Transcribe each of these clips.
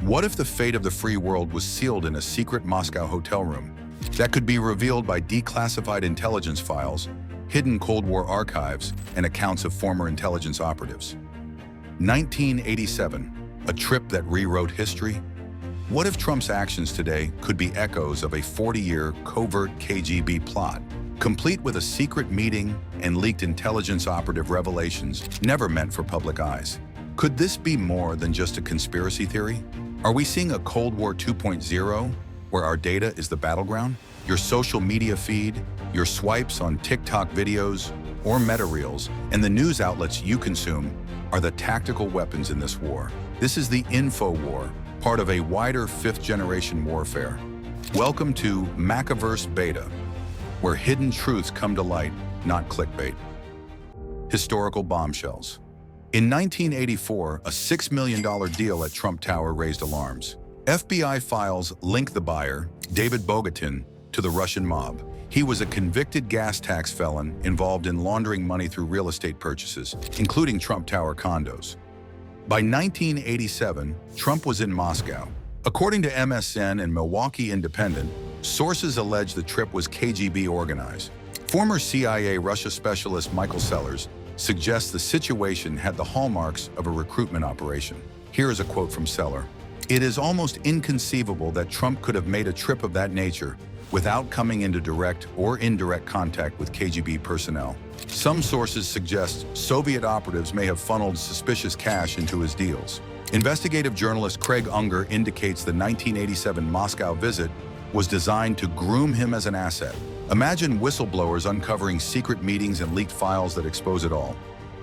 What if the fate of the free world was sealed in a secret Moscow hotel room that could be revealed by declassified intelligence files, hidden Cold War archives, and accounts of former intelligence operatives? 1987, a trip that rewrote history? What if Trump's actions today could be echoes of a 40-year covert KGB plot, complete with a secret meeting and leaked intelligence operative revelations never meant for public eyes? Could this be more than just a conspiracy theory? Are we seeing a Cold War 2.0, where our data is the battleground? Your social media feed, your swipes on TikTok videos or meta reels, and the news outlets you consume are the tactical weapons in this war. This is the info war, part of a wider fifth-generation warfare. Welcome to Machiaverse Beta, where hidden truths come to light, not clickbait. Historical bombshells. In 1984, a $6 million deal at Trump Tower raised alarms. FBI files link the buyer, David Bogatin, to the Russian mob. He was a convicted gas tax felon involved in laundering money through real estate purchases, including Trump Tower condos. By 1987, Trump was in Moscow. According to MSN and Milwaukee Independent, sources allege the trip was KGB organized. Former CIA Russia specialist Michael Sellers suggests the situation had the hallmarks of a recruitment operation. Here is a quote from Seller. "It is almost inconceivable that Trump could have made a trip of that nature without coming into direct or indirect contact with KGB personnel. Some sources suggest Soviet operatives may have funneled suspicious cash into his deals." Investigative journalist Craig Unger indicates the 1987 Moscow visit was designed to groom him as an asset. Imagine whistleblowers uncovering secret meetings and leaked files that expose it all.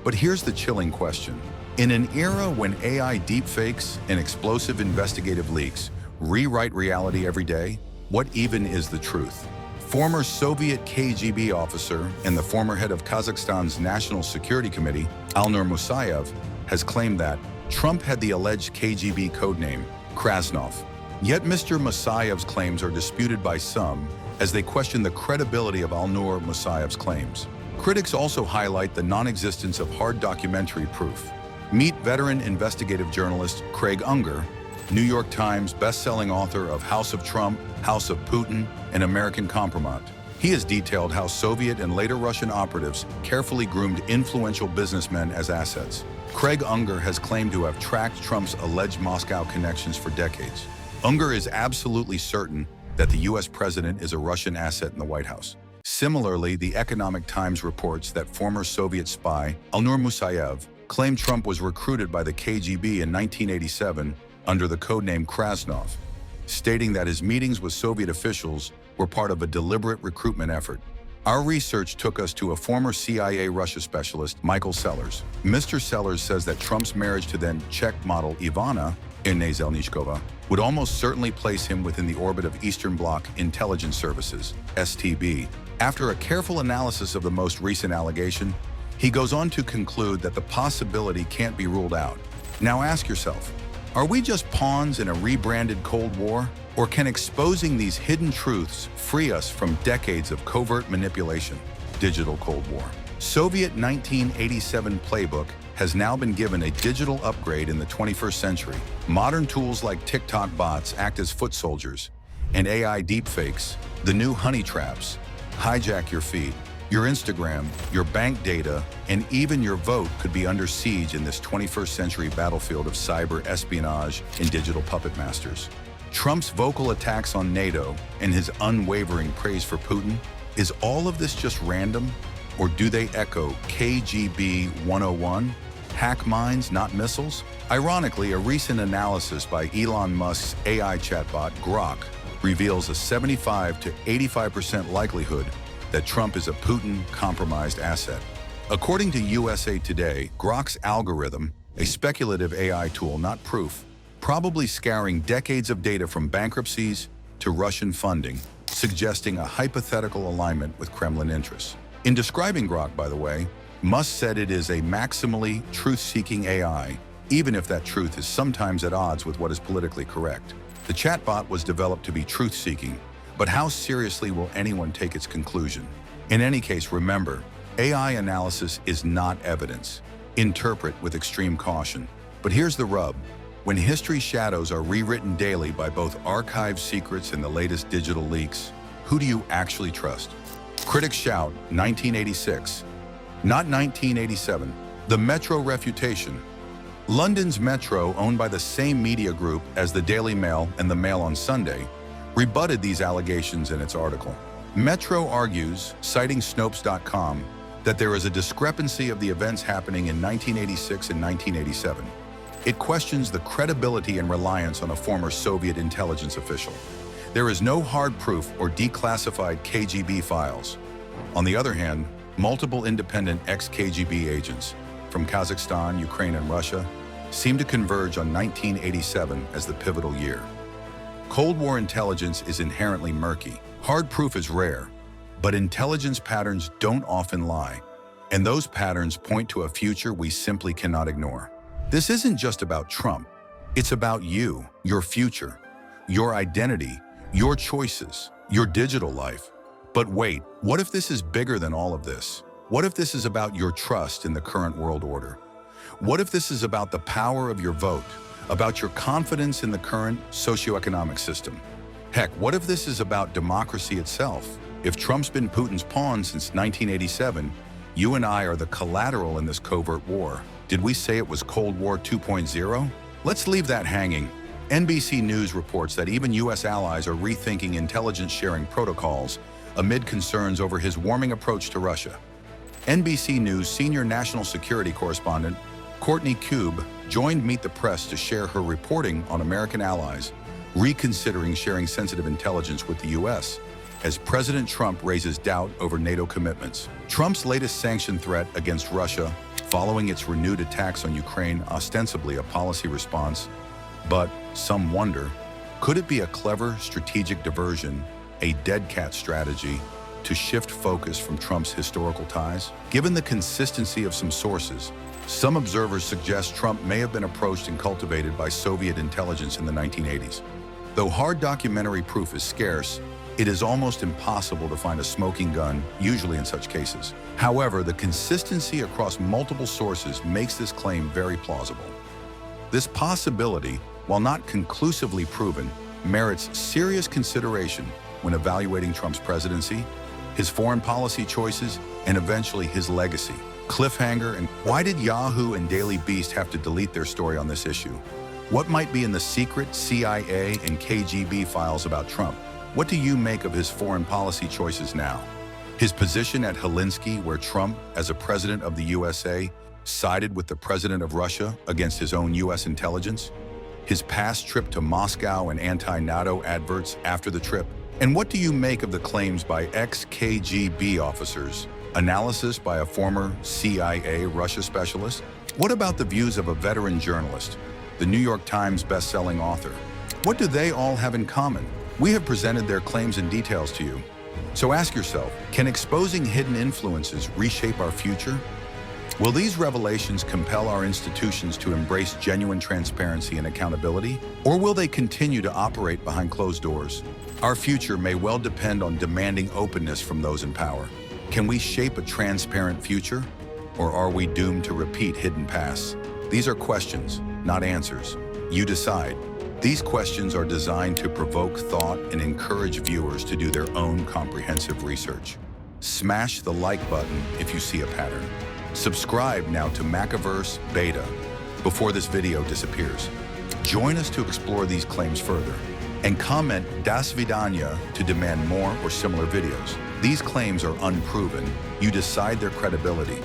But here's the chilling question. In an era when AI deepfakes and explosive investigative leaks rewrite reality every day, what even is the truth? Former Soviet KGB officer and the former head of Kazakhstan's National Security Committee, Alnur Musayev, has claimed that Trump had the alleged KGB codename Krasnov. Yet Mr. Musayev's claims are disputed by some as they question the credibility of Alnur Musayev's claims. Critics also highlight the non-existence of hard documentary proof. Meet veteran investigative journalist Craig Unger, New York Times best-selling author of House of Trump, House of Putin, and American Compromise. He has detailed how Soviet and later Russian operatives carefully groomed influential businessmen as assets. Craig Unger has claimed to have tracked Trump's alleged Moscow connections for decades. Unger is absolutely certain that the U.S. president is a Russian asset in the White House. Similarly, the Economic Times reports that former Soviet spy Alnur Musayev claimed Trump was recruited by the KGB in 1987 under the codename Krasnov, stating that his meetings with Soviet officials were part of a deliberate recruitment effort. Our research took us to a former CIA Russia specialist, Michael Sellers. Mr. Sellers says that Trump's marriage to then Czech model Ivana Zelničková would almost certainly place him within the orbit of Eastern Bloc Intelligence Services, STB. After a careful analysis of the most recent allegation, he goes on to conclude that the possibility can't be ruled out. Now ask yourself, are we just pawns in a rebranded Cold War? Or can exposing these hidden truths free us from decades of covert manipulation? Digital Cold War. Soviet 1987 playbook has now been given a digital upgrade in the 21st century. Modern tools like TikTok bots act as foot soldiers, and AI deepfakes, the new honey traps, hijack your feed. Your Instagram, your bank data, and even your vote could be under siege in this 21st century battlefield of cyber espionage and digital puppet masters. Trump's vocal attacks on NATO and his unwavering praise for Putin, is all of this just random? Or do they echo KGB 101? Hack minds, not missiles? Ironically, a recent analysis by Elon Musk's AI chatbot, Grok, reveals a 75 to 85% likelihood that Trump is a Putin-compromised asset. According to USA Today, Grok's algorithm, a speculative AI tool, not proof, probably scouring decades of data from bankruptcies to Russian funding, suggesting a hypothetical alignment with Kremlin interests. In describing Grok, by the way, Musk said it is a maximally truth-seeking AI, even if that truth is sometimes at odds with what is politically correct. The chatbot was developed to be truth-seeking, but how seriously will anyone take its conclusion? In any case, remember, AI analysis is not evidence. Interpret with extreme caution. But here's the rub. When history's shadows are rewritten daily by both archived secrets and the latest digital leaks, who do you actually trust? Critics shout 1986, not 1987. The Metro refutation. London's Metro, owned by the same media group as the Daily Mail and the Mail on Sunday, rebutted these allegations in its article. Metro argues, citing Snopes.com, that there is a discrepancy of the events happening in 1986 and 1987. It questions the credibility and reliance on a former Soviet intelligence official. There is no hard proof or declassified KGB files. On the other hand, multiple independent ex-KGB agents from Kazakhstan, Ukraine, and Russia seem to converge on 1987 as the pivotal year. Cold War intelligence is inherently murky. Hard proof is rare, but intelligence patterns don't often lie, and those patterns point to a future we simply cannot ignore. This isn't just about Trump. It's about you, your future, your identity, your choices, your digital life. But wait, what if this is bigger than all of this? What if this is about your trust in the current world order? What if this is about the power of your vote, about your confidence in the current socioeconomic system? Heck, what if this is about democracy itself? If Trump's been Putin's pawn since 1987, you and I are the collateral in this covert war. Did we say it was Cold War 2.0? Let's leave that hanging. NBC News reports that even U.S. allies are rethinking intelligence sharing protocols amid concerns over his warming approach to Russia. NBC News senior national security correspondent Courtney Kube joined Meet the Press to share her reporting on American allies reconsidering sharing sensitive intelligence with the U.S. as President Trump raises doubt over NATO commitments. Trump's latest sanction threat against Russia, following its renewed attacks on Ukraine, ostensibly a policy response, but some wonder, could it be a clever strategic diversion, a dead cat strategy, to shift focus from Trump's historical ties? Given the consistency of some sources, some observers suggest Trump may have been approached and cultivated by Soviet intelligence in the 1980s. Though hard documentary proof is scarce, it is almost impossible to find a smoking gun, usually in such cases. However, the consistency across multiple sources makes this claim very plausible. This possibility, while not conclusively proven, merits serious consideration when evaluating Trump's presidency, his foreign policy choices, and eventually his legacy. Cliffhanger, and why did Yahoo and Daily Beast have to delete their story on this issue? What might be in the secret CIA and KGB files about Trump? What do you make of his foreign policy choices now? His position at Helsinki, where Trump, as a president of the USA, sided with the president of Russia against his own US intelligence? His past trip to Moscow and anti-NATO adverts after the trip? And what do you make of the claims by ex-KGB officers? Analysis by a former CIA Russia specialist? What about the views of a veteran journalist, the New York Times best-selling author? What do they all have in common? We have presented their claims and details to you. So ask yourself, can exposing hidden influences reshape our future? Will these revelations compel our institutions to embrace genuine transparency and accountability? Or will they continue to operate behind closed doors? Our future may well depend on demanding openness from those in power. Can we shape a transparent future? Or are we doomed to repeat hidden pasts? These are questions, not answers. You decide. These questions are designed to provoke thought and encourage viewers to do their own comprehensive research. Smash the like button if you see a pattern. Subscribe now to Macaverse Beta before this video disappears. Join us to explore these claims further. And comment Das Vidanya to demand more or similar videos. These claims are unproven. You decide their credibility.